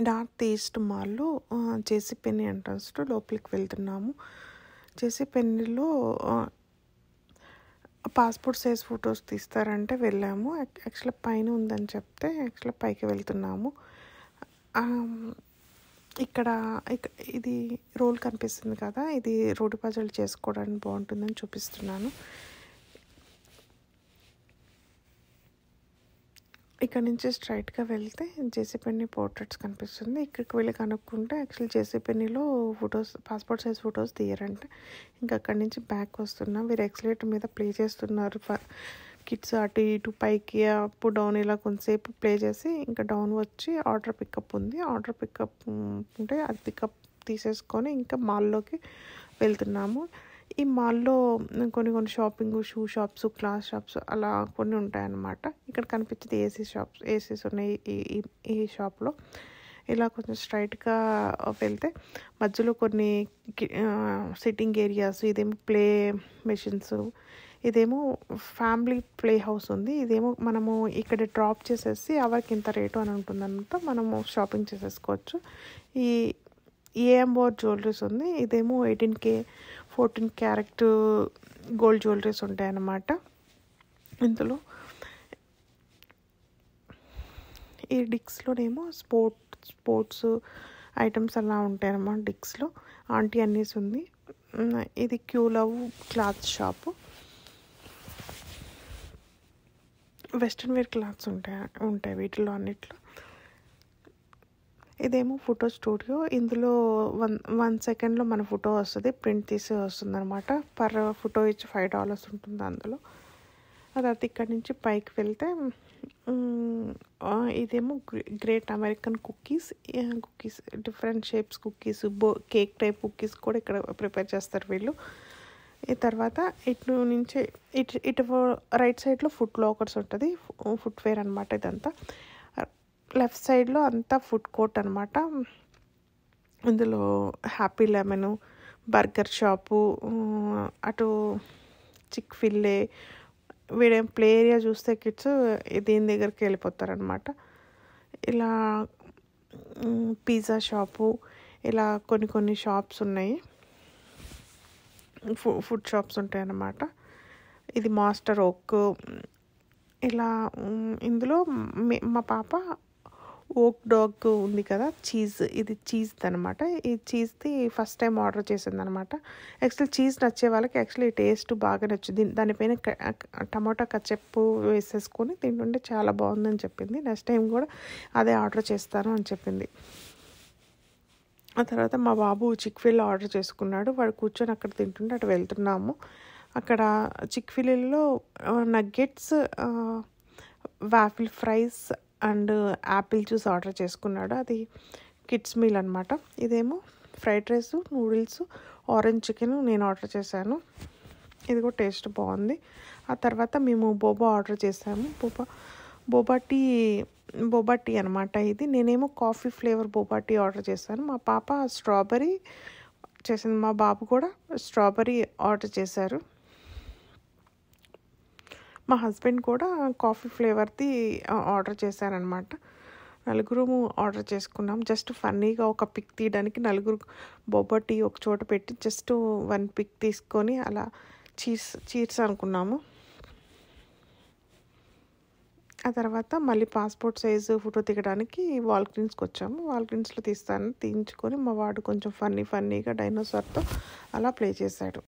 North east మాల్లో జేసీ Penney ఎంట్రన్స్లో లోపలికి వెళ్తున్నాము. జేసీ పెన్నీలో పాస్పోర్ట్ సైజ్ ఫొటోస్ తీస్తారంటే వెళ్ళాము. యాక్చువల్గా పైన ఉందని చెప్తే యాక్చువల్గా పైకి వెళ్తున్నాము. ఇక్కడ ఇది రోల్ కనిపిస్తుంది కదా, ఇది రోడ్డు పజలు చేసుకోవడానికి బాగుంటుందని చూపిస్తున్నాను. ఇక్కడ నుంచి స్ట్రైట్గా వెళ్తే జేసీ పెన్నీ పోర్ట్రేట్స్ కనిపిస్తుంది. ఇక్కడికి వెళ్ళి కనుక్కుంటే యాక్చువల్లీ జేసీ పెన్నీలో పాస్పోర్ట్ సైజ్ ఫొటోస్ తీయరంటే. ఇంకా అక్కడి నుంచి బ్యాక్ వస్తున్నాం. వీరు ఎక్సలేటర్ మీద ప్లే చేస్తున్నారు. కిడ్స్ అటు ఇటు పైకి అప్ డౌన్ ఇలా కొంతసేపు ప్లే చేసి ఇంకా డౌన్ వచ్చి ఆర్డర్ పికప్ ఉంది. ఆర్డర్ పికప్ ఉంటే అది పికప్ తీసేసుకొని ఇంకా మాల్లోకి వెళ్తున్నాము. ఈ మాల్లో కొన్ని shopping, shoe shops, cloth shops అలా కొన్ని ఉంటాయన్నమాట. ఇక్కడ కనిపించేది ఏసీస్ ఉన్నాయి ఈ షాప్లో. ఇలా కొంచెం స్ట్రైట్గా వెళ్తే మధ్యలో కొన్ని సిట్టింగ్ ఏరియాస్, ఇదేమో ప్లే మెషిన్స్, ఇదేమో ఫ్యామిలీ ప్లే హౌస్ ఉంది. ఇదేమో మనము ఇక్కడ డ్రాప్ చేసేసి అవర్కి ఇంత రేటు అని ఉంటుందన్నమాట. మనము షాపింగ్ చేసేసుకోవచ్చు. ఈ ఏఎంబోర్ జ్యువెలరీస్ ఉంది. ఇదేమో 18K 14 క్యారెట్ గోల్డ్ జ్యువెలరీస్ ఉంటాయన్నమాట. ఈ డిక్స్లోనేమో స్పోర్ట్స్ ఐటమ్స్ అలా ఉంటాయన్నమాట. డిక్స్లో ఆంటీ అన్నీస్ ఉంది. ఇది క్యూలవ్ cloth shop. Western wear clothes ఉంటాయి వీటిలో అన్నిట్లో. ఇదేమో ఫోటో స్టూడియో. ఇందులో 1 సెకండ్లో మన ఫోటో వస్తుంది, ప్రింట్ తీసి వస్తుంది అనమాట. పర్ ఫోటో ఇచ్చి $5 ఉంటుంది అందులో. అదైతే ఇక్కడి నుంచి పైకి వెళ్తే ఇదేమో great American cookies different shapes cookies, cake type cookies కూడా ఇక్కడ ప్రిపేర్ చేస్తారు వీళ్ళు. ఈ తర్వాత ఇటు రైట్ సైడ్లో ఫుట్ లాకర్స్ ఉంటుంది, ఫుట్వేర్ అనమాట. ఇదంతా లెఫ్ట్ సైడ్లో అంతా ఫుడ్ కోర్ట్ అనమాట. ఇందులో హ్యాపీ లెమన్, బర్గర్ షాపు, అటు చిక్-ఫిల్-ఏ, వీడేం ప్లే ఏరియా చూస్తే కిడ్స్ దీని దగ్గరికి వెళ్ళిపోతారనమాట. ఇలా పిజ్జా షాపు, ఇలా కొన్ని షాప్స్ ఉన్నాయి, ఫుడ్ షాప్స్ ఉంటాయి అన్నమాట. ఇది మాస్టర్ ఓక్. ఇలా ఇందులో మా పాప ఓక్ డాగ్ ఉంది కదా, ఇది చీజ్ అనమాట. ఈ చీజ్ది ఫస్ట్ టైం ఆర్డర్ చేసిందనమాట. యాక్చువల్లీ చీజ్ నచ్చే వాళ్ళకి యాక్చువల్లీ టేస్ట్ బాగా నచ్చింది. దానిపైన టమాటా కచెప్పు వేసేసుకొని తింటుంటే చాలా బాగుందని చెప్పింది. నెక్స్ట్ టైం కూడా అదే ఆర్డర్ చేస్తాను అని చెప్పింది. ఆ తర్వాత మా బాబు చిక్-ఫిల్ ఆర్డర్ చేసుకున్నాడు. వాడు కూర్చొని అక్కడ తింటుంటే అటు వెళ్తున్నాము. అక్కడ చిక్-ఫిల్లో nuggets, waffle fries and apple juice order చేసుకున్నాడు. అది కిడ్స్ మీల్ అనమాట. ఇదేమో fried rice, noodles, orange chicken నేను ఆర్డర్ చేశాను. ఇది కూడా టేస్ట్ బాగుంది. ఆ తర్వాత మేము బోబా ఆర్డర్ చేసాము. బోబా టీ అనమాట ఇది. నేనేమో coffee flavour boba tea order చేశాను. మా పాప స్ట్రాబెరీ చేసింది, మా బాబు కూడా స్ట్రాబెరీ ఆర్డర్ చేశారు. మా హస్బెండ్ కూడా కాఫీ ఫ్లేవర్ది ఆర్డర్ చేశారనమాట. నలుగురు ఆర్డర్ చేసుకున్నాం. జస్ట్ ఫన్నీగా ఒక పిక్ తీయడానికి నలుగురు బోబా టీ ఒక చోట పెట్టి జస్ట్ 1 పిక్ తీసుకొని అలా చీర్స్ అనుకున్నాము. ఆ తర్వాత మళ్ళీ పాస్పోర్ట్ సైజు ఫోటో దిగడానికి వాల్గ్రీన్స్కి వచ్చాము. వాల్గ్రీన్స్లో తీయించుకొని మా వాడు కొంచెం ఫన్నీగా డైనోసార్తో అలా ప్లే చేశాడు.